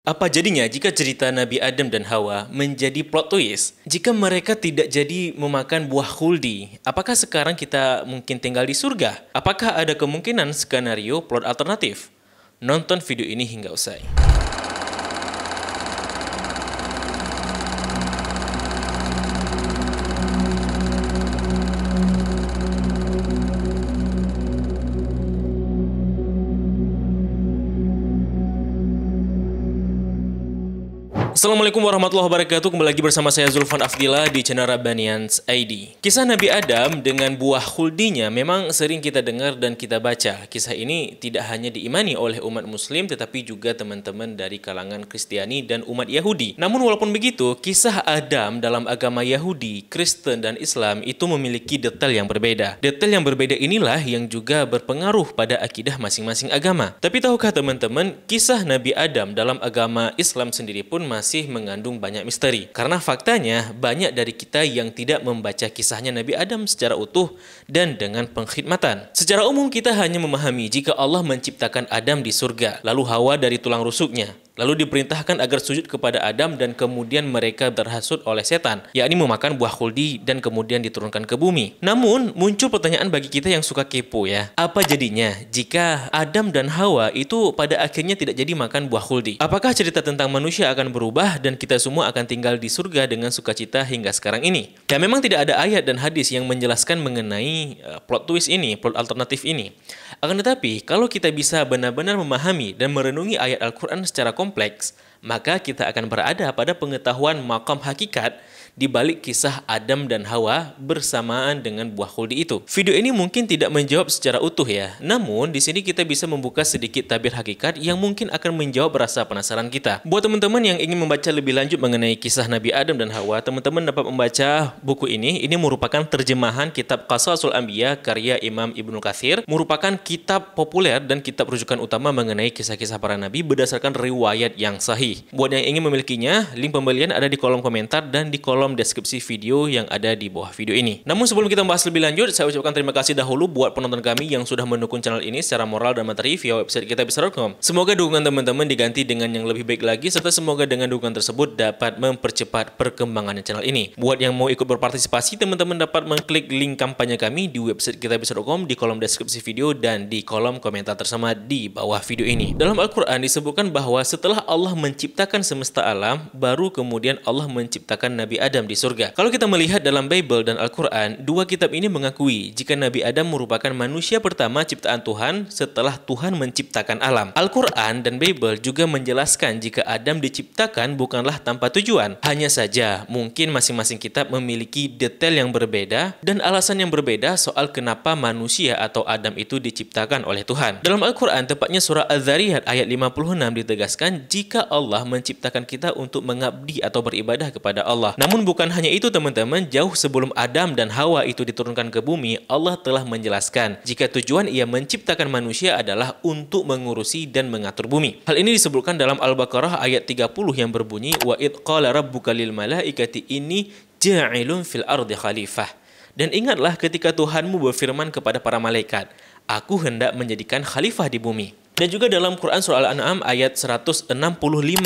Apa jadinya jika cerita Nabi Adam dan Hawa menjadi plot twist? Jika mereka tidak jadi memakan buah khuldi, apakah sekarang kita mungkin tinggal di surga? Apakah ada kemungkinan skenario plot alternatif? Nonton video ini hingga usai. Assalamualaikum warahmatullahi wabarakatuh. Kembali lagi bersama saya Zulfan Afdillah di channel Rabbanians ID. Kisah Nabi Adam dengan buah khuldinya memang sering kita dengar dan kita baca. Kisah ini tidak hanya diimani oleh umat muslim tetapi juga teman-teman dari kalangan Kristiani dan umat Yahudi. Namun walaupun begitu, kisah Adam dalam agama Yahudi, Kristen dan Islam itu memiliki detail yang berbeda. Detail yang berbeda inilah yang juga berpengaruh pada akidah masing-masing agama. Tapi tahukah teman-teman, kisah Nabi Adam dalam agama Islam sendiri pun masih mengandung banyak misteri. Karena faktanya banyak dari kita yang tidak membaca kisahnya Nabi Adam secara utuh dan dengan pengkhidmatan. Secara umum kita hanya memahami jika Allah menciptakan Adam di surga, lalu Hawa dari tulang rusuknya. Lalu diperintahkan agar sujud kepada Adam dan kemudian mereka terhasut oleh setan, yakni memakan buah khuldi dan kemudian diturunkan ke bumi. Namun muncul pertanyaan bagi kita yang suka kepo ya. Apa jadinya jika Adam dan Hawa itu pada akhirnya tidak jadi makan buah khuldi? Apakah cerita tentang manusia akan berubah dan kita semua akan tinggal di surga dengan sukacita hingga sekarang ini? Ya memang tidak ada ayat dan hadis yang menjelaskan mengenai plot twist ini, plot alternatif ini. Akan tetapi kalau kita bisa benar-benar memahami dan merenungi ayat Al-Quran secara kompleks, maka kita akan berada pada pengetahuan maqam hakikat di balik kisah Adam dan Hawa bersamaan dengan buah khuldi itu. Video ini mungkin tidak menjawab secara utuh ya, namun di sini kita bisa membuka sedikit tabir hakikat yang mungkin akan menjawab rasa penasaran kita. Buat teman-teman yang ingin membaca lebih lanjut mengenai kisah Nabi Adam dan Hawa, teman-teman dapat membaca buku ini. Ini merupakan terjemahan kitab Qasasul Anbiya karya Imam Ibnu Katsir, merupakan kitab populer dan kitab rujukan utama mengenai kisah-kisah para nabi berdasarkan riwayat yang sahih. Buat yang ingin memilikinya, link pembelian ada di kolom komentar dan di kolom deskripsi video yang ada di bawah video ini. Namun sebelum kita membahas lebih lanjut, saya ucapkan terima kasih dahulu buat penonton kami yang sudah mendukung channel ini secara moral dan materi via website kitabisa.com. Semoga dukungan teman-teman diganti dengan yang lebih baik lagi, serta semoga dengan dukungan tersebut dapat mempercepat perkembangan channel ini. Buat yang mau ikut berpartisipasi, teman-teman dapat mengklik link kampanye kami di website kitabisa.com di kolom deskripsi video dan di kolom komentar tersama di bawah video ini. Dalam Al-Quran disebutkan bahwa setelah Allah menciptakan semesta alam, baru kemudian Allah menciptakan Nabi Adam di surga. Kalau kita melihat dalam Bible dan Al-Quran, dua kitab ini mengakui jika Nabi Adam merupakan manusia pertama ciptaan Tuhan setelah Tuhan menciptakan alam. Al-Quran dan Bible juga menjelaskan jika Adam diciptakan bukanlah tanpa tujuan. Hanya saja, mungkin masing-masing kitab memiliki detail yang berbeda dan alasan yang berbeda soal kenapa manusia atau Adam itu diciptakan oleh Tuhan. Dalam Al-Quran, tepatnya surah Az-Zariyat ayat 56 ditegaskan jika Allah menciptakan kita untuk mengabdi atau beribadah kepada Allah. Namun bukan hanya itu teman-teman, jauh sebelum Adam dan Hawa itu diturunkan ke bumi, Allah telah menjelaskan jika tujuan ia menciptakan manusia adalah untuk mengurusi dan mengatur bumi. Hal ini disebutkan dalam Al-Baqarah ayat 30 yang berbunyi wa id qala rabbuka lil malaikati inni ja'ilun fil ardi khalifah. Dan ingatlah ketika Tuhanmu berfirman kepada para malaikat, aku hendak menjadikan khalifah di bumi. Dan juga dalam Quran surah Al-An'am ayat 165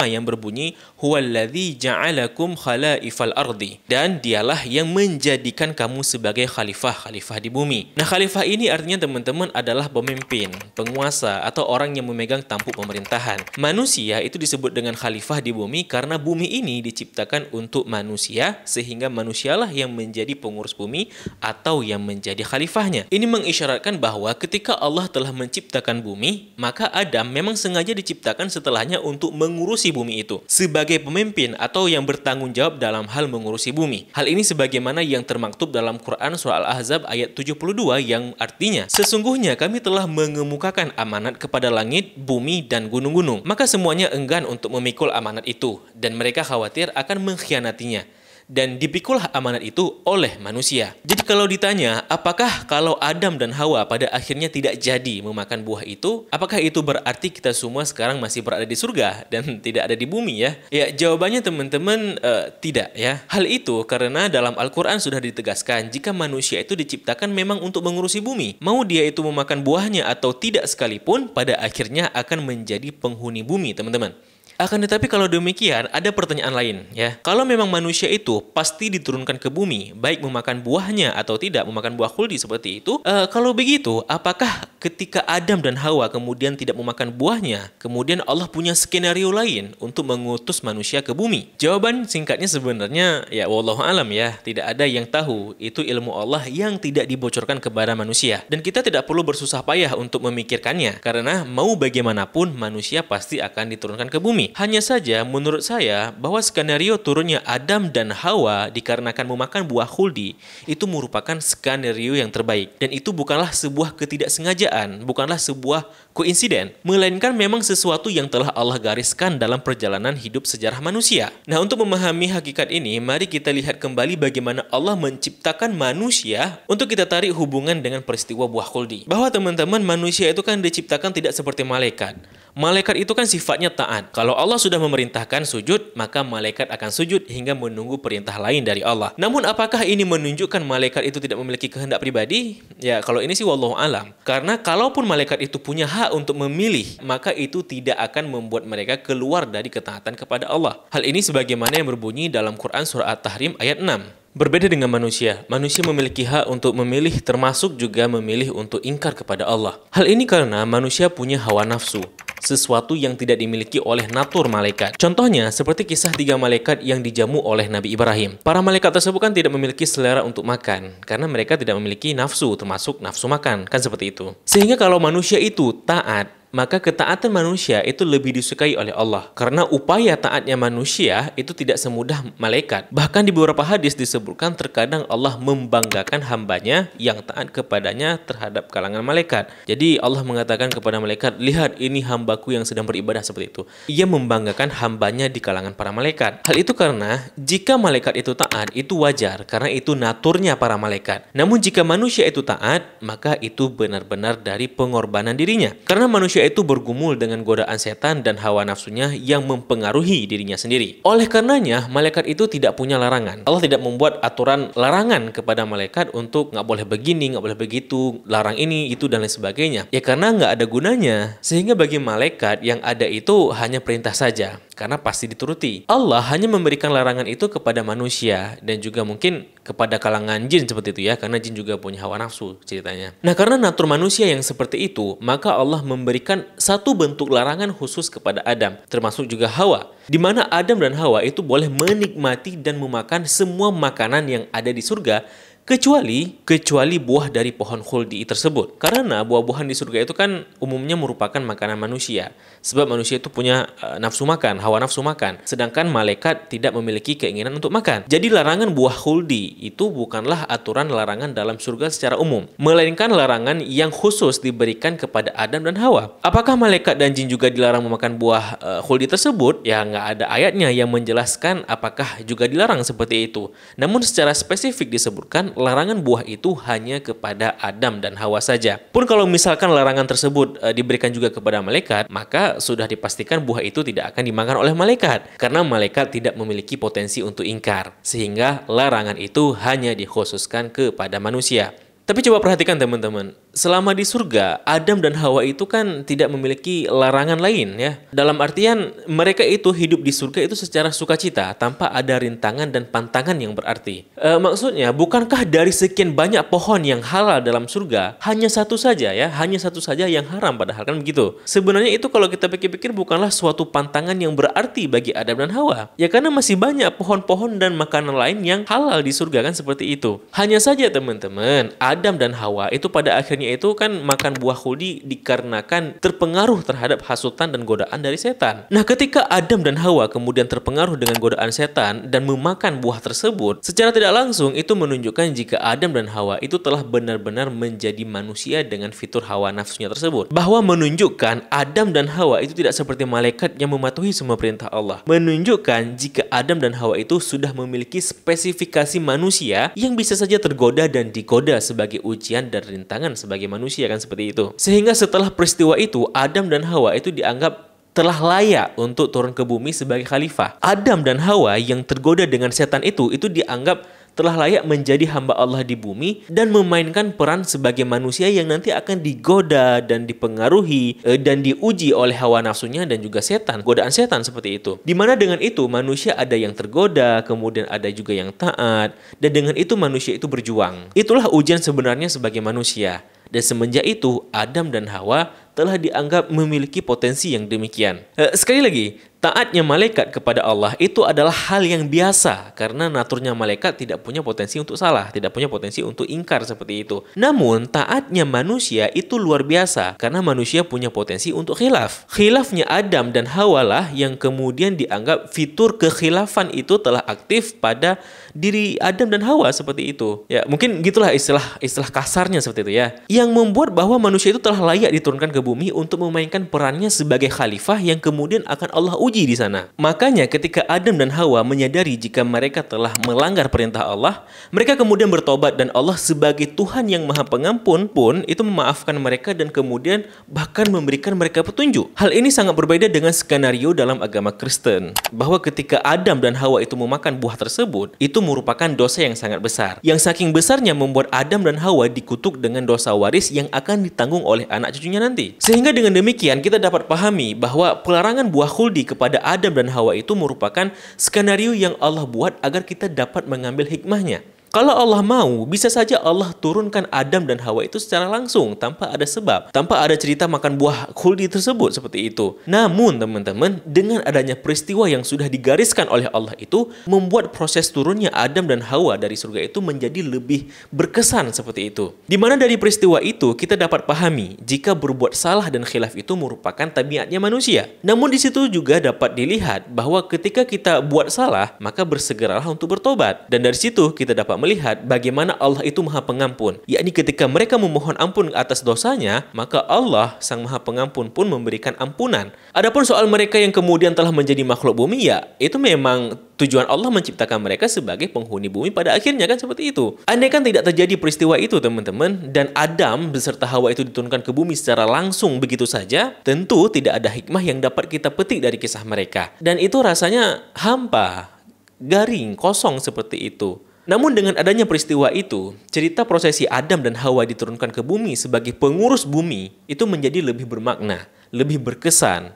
yang berbunyi huwallazi ja'alakum khalaifal ardi, dan dialah yang menjadikan kamu sebagai khalifah di bumi. Nah, khalifah ini artinya teman-teman adalah pemimpin, penguasa atau orang yang memegang tampuk pemerintahan. Manusia itu disebut dengan khalifah di bumi karena bumi ini diciptakan untuk manusia, sehingga manusialah yang menjadi pengurus bumi atau yang menjadi khalifahnya. Ini mengisyaratkan bahwa ketika Allah telah menciptakan bumi, maka Adam memang sengaja diciptakan setelahnya untuk mengurusi bumi itu sebagai pemimpin atau yang bertanggung jawab dalam hal mengurusi bumi. Hal ini sebagaimana yang termaktub dalam Quran surah Al-Ahzab ayat 72 yang artinya sesungguhnya kami telah mengemukakan amanat kepada langit, bumi, dan gunung-gunung. Maka semuanya enggan untuk memikul amanat itu dan mereka khawatir akan mengkhianatinya. Dan dipikulah amanat itu oleh manusia. Jadi kalau ditanya, apakah kalau Adam dan Hawa pada akhirnya tidak jadi memakan buah itu, apakah itu berarti kita semua sekarang masih berada di surga dan tidak ada di bumi ya? Ya, jawabannya teman-teman tidak ya. Hal itu karena dalam Al-Quran sudah ditegaskan jika manusia itu diciptakan memang untuk mengurusi bumi. Mau dia itu memakan buahnya atau tidak sekalipun, pada akhirnya akan menjadi penghuni bumi teman-teman. Akan tetapi kalau demikian, ada pertanyaan lain ya. Kalau memang manusia itu pasti diturunkan ke bumi, baik memakan buahnya atau tidak memakan buah khuldi seperti itu, kalau begitu, apakah ketika Adam dan Hawa kemudian tidak memakan buahnya, kemudian Allah punya skenario lain untuk mengutus manusia ke bumi? Jawaban singkatnya sebenarnya ya wallahu alam ya, tidak ada yang tahu. Itu ilmu Allah yang tidak dibocorkan kepada manusia. Dan kita tidak perlu bersusah payah untuk memikirkannya, karena mau bagaimanapun manusia pasti akan diturunkan ke bumi. Hanya saja menurut saya bahwa skenario turunnya Adam dan Hawa dikarenakan memakan buah khuldi itu merupakan skenario yang terbaik. Dan itu bukanlah sebuah ketidaksengajaan, bukanlah sebuah koinsiden, melainkan memang sesuatu yang telah Allah gariskan dalam perjalanan hidup sejarah manusia. Nah, untuk memahami hakikat ini, mari kita lihat kembali bagaimana Allah menciptakan manusia untuk kita tarik hubungan dengan peristiwa buah khuldi. Bahwa teman-teman, manusia itu kan diciptakan tidak seperti malaikat. Malaikat itu kan sifatnya taat. Kalau Allah sudah memerintahkan sujud, maka malaikat akan sujud hingga menunggu perintah lain dari Allah. Namun apakah ini menunjukkan malaikat itu tidak memiliki kehendak pribadi? Ya, kalau ini sih wallahu alam. Karena kalaupun malaikat itu punya hak untuk memilih, maka itu tidak akan membuat mereka keluar dari ketaatan kepada Allah. Hal ini sebagaimana yang berbunyi dalam Quran surah At-Tahrim ayat 6. Berbeda dengan manusia memiliki hak untuk memilih termasuk juga memilih untuk ingkar kepada Allah. Hal ini karena manusia punya hawa nafsu, sesuatu yang tidak dimiliki oleh natur malaikat. Contohnya, seperti kisah 3 malaikat yang dijamu oleh Nabi Ibrahim. Para malaikat tersebut kan tidak memiliki selera untuk makan, karena mereka tidak memiliki nafsu, termasuk nafsu makan, kan seperti itu. Sehingga kalau manusia itu taat, maka ketaatan manusia itu lebih disukai oleh Allah. Karena upaya taatnya manusia itu tidak semudah malaikat. Bahkan di beberapa hadis disebutkan terkadang Allah membanggakan hambanya yang taat kepadanya terhadap kalangan malaikat. Jadi Allah mengatakan kepada malaikat, lihat ini hambaku yang sedang beribadah seperti itu. Ia membanggakan hambanya di kalangan para malaikat. Hal itu karena jika malaikat itu taat, itu wajar. Karena itu naturnya para malaikat. Namun jika manusia itu taat, maka itu benar-benar dari pengorbanan dirinya. Karena manusia itu bergumul dengan godaan setan dan hawa nafsunya yang mempengaruhi dirinya sendiri. Oleh karenanya, malaikat itu tidak punya larangan. Allah tidak membuat aturan larangan kepada malaikat untuk nggak boleh begini, nggak boleh begitu, larang ini, itu, dan lain sebagainya. Ya karena nggak ada gunanya. Sehingga bagi malaikat yang ada itu hanya perintah saja, karena pasti dituruti. Allah hanya memberikan larangan itu kepada manusia dan juga mungkin kepada kalangan jin seperti itu ya, karena jin juga punya hawa nafsu ceritanya. Nah, karena natur manusia yang seperti itu, maka Allah memberikan satu bentuk larangan khusus kepada Adam, termasuk juga Hawa, di mana Adam dan Hawa itu boleh menikmati dan memakan semua makanan yang ada di surga, kecuali buah dari pohon khuldi tersebut. Karena buah-buahan di surga itu kan umumnya merupakan makanan manusia. Sebab manusia itu punya nafsu makan, hawa nafsu makan. Sedangkan malaikat tidak memiliki keinginan untuk makan. Jadi larangan buah khuldi itu bukanlah aturan larangan dalam surga secara umum, melainkan larangan yang khusus diberikan kepada Adam dan Hawa. Apakah malaikat dan jin juga dilarang memakan buah khuldi tersebut? Ya nggak ada ayatnya yang menjelaskan apakah juga dilarang seperti itu. Namun secara spesifik disebutkan larangan buah itu hanya kepada Adam dan Hawa saja. Pun kalau misalkan larangan tersebut diberikan juga kepada malaikat, maka sudah dipastikan buah itu tidak akan dimakan oleh malaikat. Karena malaikat tidak memiliki potensi untuk ingkar. Sehingga larangan itu hanya dikhususkan kepada manusia. Tapi coba perhatikan teman-teman, selama di surga, Adam dan Hawa itu kan tidak memiliki larangan lain ya. Dalam artian mereka itu hidup di surga itu secara sukacita tanpa ada rintangan dan pantangan yang berarti. Maksudnya bukankah dari sekian banyak pohon yang halal dalam surga, hanya satu saja yang haram, padahal kan begitu. Sebenarnya itu kalau kita pikir-pikir bukanlah suatu pantangan yang berarti bagi Adam dan Hawa. Ya karena masih banyak pohon-pohon dan makanan lain yang halal di surga kan seperti itu. Hanya saja teman-teman, Adam dan Hawa itu pada akhirnya itu kan makan buah khuldi dikarenakan terpengaruh terhadap hasutan dan godaan dari setan. Nah, ketika Adam dan Hawa kemudian terpengaruh dengan godaan setan dan memakan buah tersebut, secara tidak langsung itu menunjukkan jika Adam dan Hawa itu telah benar-benar menjadi manusia dengan fitur hawa nafsunya tersebut. Bahwa menunjukkan Adam dan Hawa itu tidak seperti malaikat yang mematuhi semua perintah Allah. Menunjukkan jika Adam dan Hawa itu sudah memiliki spesifikasi manusia yang bisa saja tergoda dan digoda sebagai ujian dan rintangan sebagai manusia kan seperti itu. Sehingga setelah peristiwa itu Adam dan Hawa itu dianggap telah layak untuk turun ke bumi sebagai khalifah. Adam dan Hawa yang tergoda dengan setan itu dianggap telah layak menjadi hamba Allah di bumi dan memainkan peran sebagai manusia yang nanti akan digoda dan dipengaruhi dan diuji oleh hawa nafsunya dan juga setan, godaan setan seperti itu. Dimana dengan itu manusia ada yang tergoda, kemudian ada juga yang taat, dan dengan itu manusia itu berjuang. Itulah ujian sebenarnya sebagai manusia. Dan semenjak itu, Adam dan Hawa telah dianggap memiliki potensi yang demikian. Sekali lagi, taatnya malaikat kepada Allah itu adalah hal yang biasa karena naturnya malaikat tidak punya potensi untuk salah, tidak punya potensi untuk ingkar seperti itu. Namun, taatnya manusia itu luar biasa karena manusia punya potensi untuk khilaf. Khilafnya Adam dan Hawa lah yang kemudian dianggap fitur kekhilafan itu telah aktif pada diri Adam dan Hawa seperti itu. Ya, mungkin gitulah istilah kasarnya seperti itu ya. Yang membuat bahwa manusia itu telah layak diturunkan ke bumi untuk memainkan perannya sebagai khalifah yang kemudian akan Allah uji di sana. Makanya ketika Adam dan Hawa menyadari jika mereka telah melanggar perintah Allah, mereka kemudian bertobat dan Allah sebagai Tuhan yang Maha Pengampun pun itu memaafkan mereka dan kemudian bahkan memberikan mereka petunjuk. Hal ini sangat berbeda dengan skenario dalam agama Kristen, bahwa ketika Adam dan Hawa itu memakan buah tersebut, itu merupakan dosa yang sangat besar. Yang saking besarnya membuat Adam dan Hawa dikutuk dengan dosa waris yang akan ditanggung oleh anak cucunya nanti. Sehingga dengan demikian kita dapat pahami bahwa pelarangan buah khuldi kepada Adam dan Hawa itu merupakan skenario yang Allah buat agar kita dapat mengambil hikmahnya. Kalau Allah mau, bisa saja Allah turunkan Adam dan Hawa itu secara langsung, tanpa ada sebab, tanpa ada cerita makan buah khuldi tersebut seperti itu. Namun teman-teman, dengan adanya peristiwa yang sudah digariskan oleh Allah itu, membuat proses turunnya Adam dan Hawa dari surga itu menjadi lebih berkesan seperti itu. Dimana dari peristiwa itu, kita dapat pahami, jika berbuat salah dan khilaf itu merupakan tabiatnya manusia. Namun di situ juga dapat dilihat bahwa ketika kita buat salah, maka bersegeralah untuk bertobat. Dan dari situ kita dapat melihat bagaimana Allah itu Maha Pengampun. Yakni ketika mereka memohon ampun atas dosanya, maka Allah Sang Maha Pengampun pun memberikan ampunan. Adapun soal mereka yang kemudian telah menjadi makhluk bumi, ya itu memang tujuan Allah menciptakan mereka sebagai penghuni bumi pada akhirnya kan seperti itu. Andai kan tidak terjadi peristiwa itu teman-teman, dan Adam beserta Hawa itu diturunkan ke bumi secara langsung begitu saja, tentu tidak ada hikmah yang dapat kita petik dari kisah mereka. Dan itu rasanya hampa, garing, kosong seperti itu. Namun dengan adanya peristiwa itu, cerita prosesi Adam dan Hawa diturunkan ke bumi sebagai pengurus bumi itu menjadi lebih bermakna, lebih berkesan,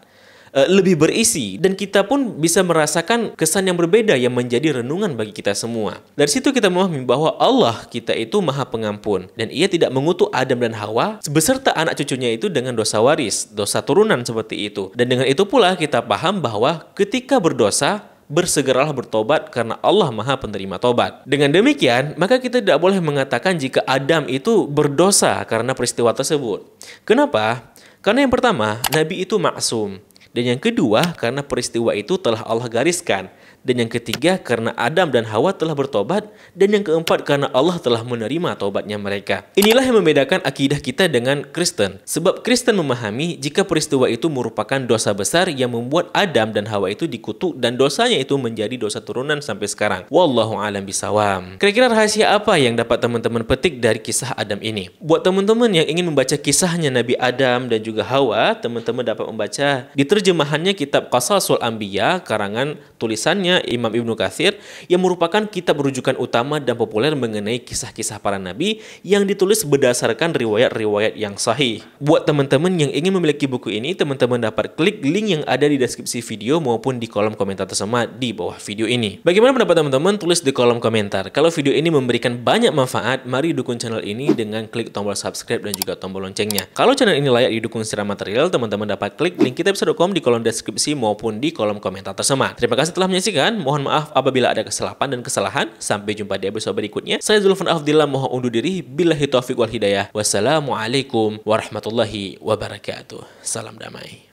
lebih berisi, dan kita pun bisa merasakan kesan yang berbeda yang menjadi renungan bagi kita semua. Dari situ kita memahami bahwa Allah kita itu Maha Pengampun dan Ia tidak mengutuk Adam dan Hawa beserta anak cucunya itu dengan dosa waris, dosa turunan seperti itu. Dan dengan itu pula kita paham bahwa ketika berdosa, bersegeralah bertobat karena Allah Maha Penerima Tobat. Dengan demikian, maka kita tidak boleh mengatakan jika Adam itu berdosa karena peristiwa tersebut. Kenapa? Karena yang pertama, Nabi itu maksum. Dan yang kedua, karena peristiwa itu telah Allah gariskan. Dan yang ketiga, karena Adam dan Hawa telah bertobat. Dan yang keempat, karena Allah telah menerima tobatnya mereka. Inilah yang membedakan akidah kita dengan Kristen. Sebab Kristen memahami jika peristiwa itu merupakan dosa besar yang membuat Adam dan Hawa itu dikutuk dan dosanya itu menjadi dosa turunan sampai sekarang. Wallahu a'lam bishawab. Kira-kira rahasia apa yang dapat teman-teman petik dari kisah Adam ini? Buat teman-teman yang ingin membaca kisahnya Nabi Adam dan juga Hawa, teman-teman dapat membaca di terjemahannya kitab Qasasul Anbiya karangan tulisannya Imam Ibnu Katsir yang merupakan kitab rujukan utama dan populer mengenai kisah-kisah para nabi yang ditulis berdasarkan riwayat-riwayat yang sahih. Buat teman-teman yang ingin memiliki buku ini, teman-teman dapat klik link yang ada di deskripsi video maupun di kolom komentar tersemat di bawah video ini. Bagaimana pendapat teman-teman? Tulis di kolom komentar. Kalau video ini memberikan banyak manfaat, mari dukung channel ini dengan klik tombol subscribe dan juga tombol loncengnya. Kalau channel ini layak didukung secara material, teman-teman dapat klik link kitabisa.com di kolom deskripsi maupun di kolom komentar tersemat. Terima kasih telah menyaksikan. Mohon maaf apabila ada kesilapan dan kesalahan. Sampai jumpa di episode berikutnya. Saya Zulfan Afdillah mohon undur diri. Billahi taufiq wal hidayah. Wassalamualaikum warahmatullahi wabarakatuh. Salam damai.